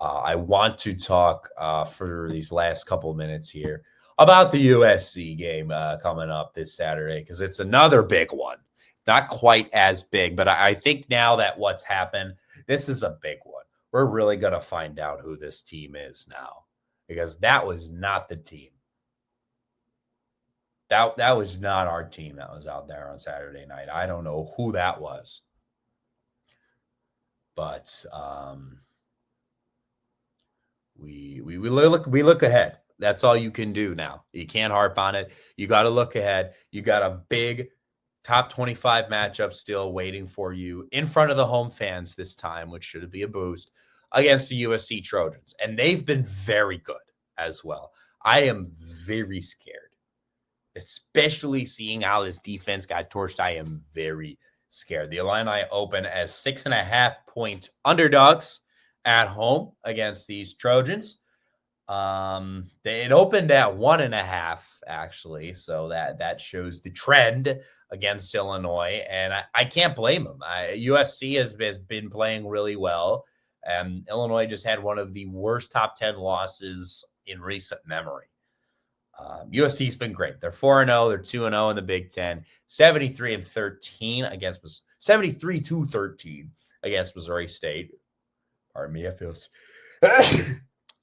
I want to talk for these last couple minutes here about the USC game coming up this Saturday because it's another big one. Not quite as big, but I think now that what's happened, this is a big one. We're really going to find out who this team is now because that was not the team. That was not our team that was out there on Saturday night. I don't know who that was. But we look ahead. That's all you can do now. You can't harp on it. You got to look ahead. You got a big top 25 matchup still waiting for you in front of the home fans this time, which should be a boost against the USC Trojans. And they've been very good as well. I am very scared, especially seeing how this defense got torched. I am very scared. The Illini open as 6.5-point underdogs at home against these Trojans. It opened at 1.5 actually, so that shows the trend against Illinois, and I can't blame them. USC has been playing really well, and Illinois just had one of the worst top 10 losses in recent memory. USC's been great. They're 4-0. They're 2-0 in the Big Ten. 73-13 against 73-13 against Missouri State. Pardon me, it feels.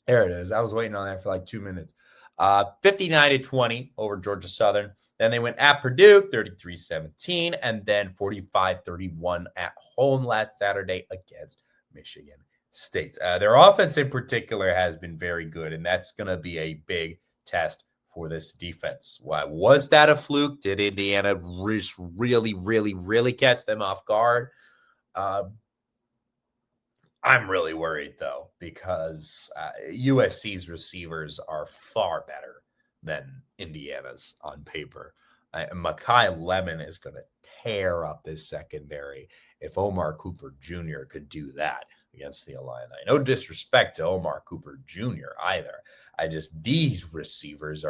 There it is. I was waiting on that for like 2 minutes. 59-20 over Georgia Southern. Then they went at Purdue, 33-17, and then 45-31 at home last Saturday against Michigan State. Their offense in particular has been very good, and that's going to be a big test for this defense. Why was that a fluke? Did Indiana really catch them off guard? I'm really worried, though, because USC's receivers are far better than Indiana's on paper. Mekhi Lemon is going to tear up this secondary if Omar Cooper Jr. could do that against the Illini. No disrespect to Omar Cooper Jr. either. These receivers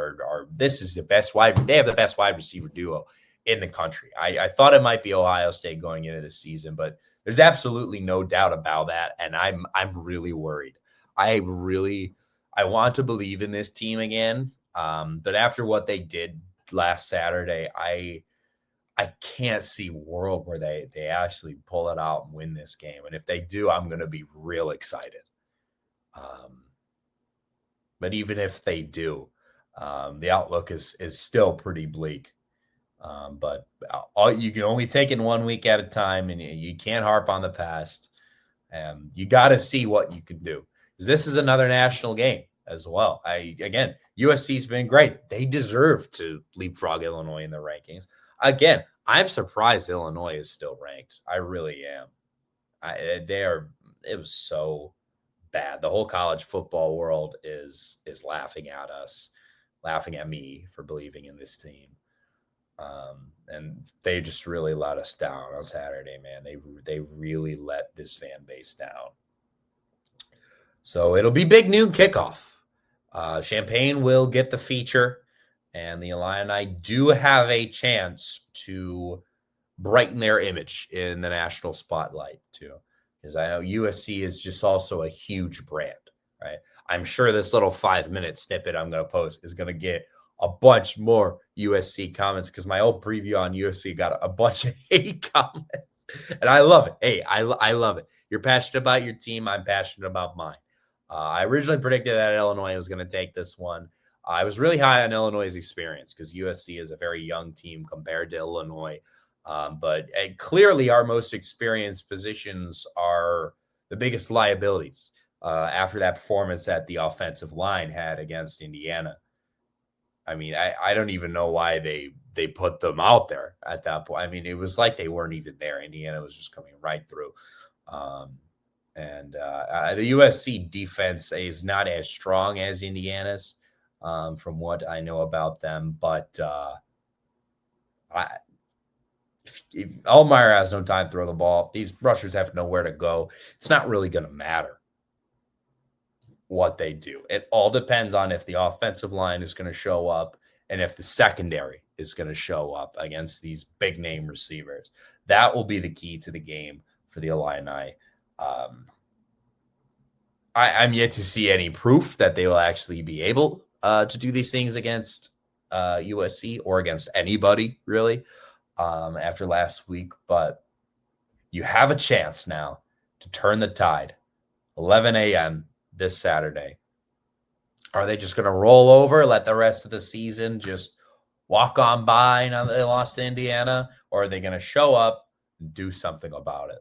this is the best they have the best wide receiver duo in the country. I thought it might be Ohio State going into the season, but there's absolutely no doubt about that, and I'm really worried. I want to believe in this team again, but after what they did last Saturday, I can't see a world where they actually pull it out and win this game. And if they do, I'm going to be real excited. But even if they do, the outlook is still pretty bleak. But you can only take it 1 week at a time, and you can't harp on the past. You got to see what you can do. This is another national game as well. USC's been great. They deserve to leapfrog Illinois in the rankings. Again, I'm surprised Illinois is still ranked. I really am. It was so bad. The whole college football world is laughing at us, laughing at me for believing in this team. And they just really let us down on Saturday, man. They really let this fan base down. So it'll be big noon kickoff. Champaign will get the feature, and the Illini do have a chance to brighten their image in the national spotlight too. Because I know USC is just also a huge brand, right? I'm sure this little 5-minute snippet I'm going to post is going to get a bunch more USC comments because my old preview on USC got a bunch of hate comments, and I love it. Hey, I love it. You're passionate about your team. I'm passionate about mine. I originally predicted that Illinois was going to take this one. I was really high on Illinois' experience because USC is a very young team compared to Illinois. But clearly our most experienced positions are the biggest liabilities after that performance that the offensive line had against Indiana. I mean, I don't even know why they put them out there at that point. I mean, it was like they weren't even there. Indiana was just coming right through. The USC defense is not as strong as Indiana's from what I know about them. But if Allmeyer has no time to throw the ball, these rushers have nowhere to go. It's not really going to matter what they do. It all depends on if the offensive line is going to show up and if the secondary is going to show up against these big name receivers. That will be the key to the game for the Illini. I'm yet to see any proof that they will actually be able to do these things against USC or against anybody, really, after last week. But you have a chance now to turn the tide. 11 a.m. this Saturday. Are they just going to roll over, let the rest of the season just walk on by now that they lost to Indiana? Or are they going to show up and do something about it?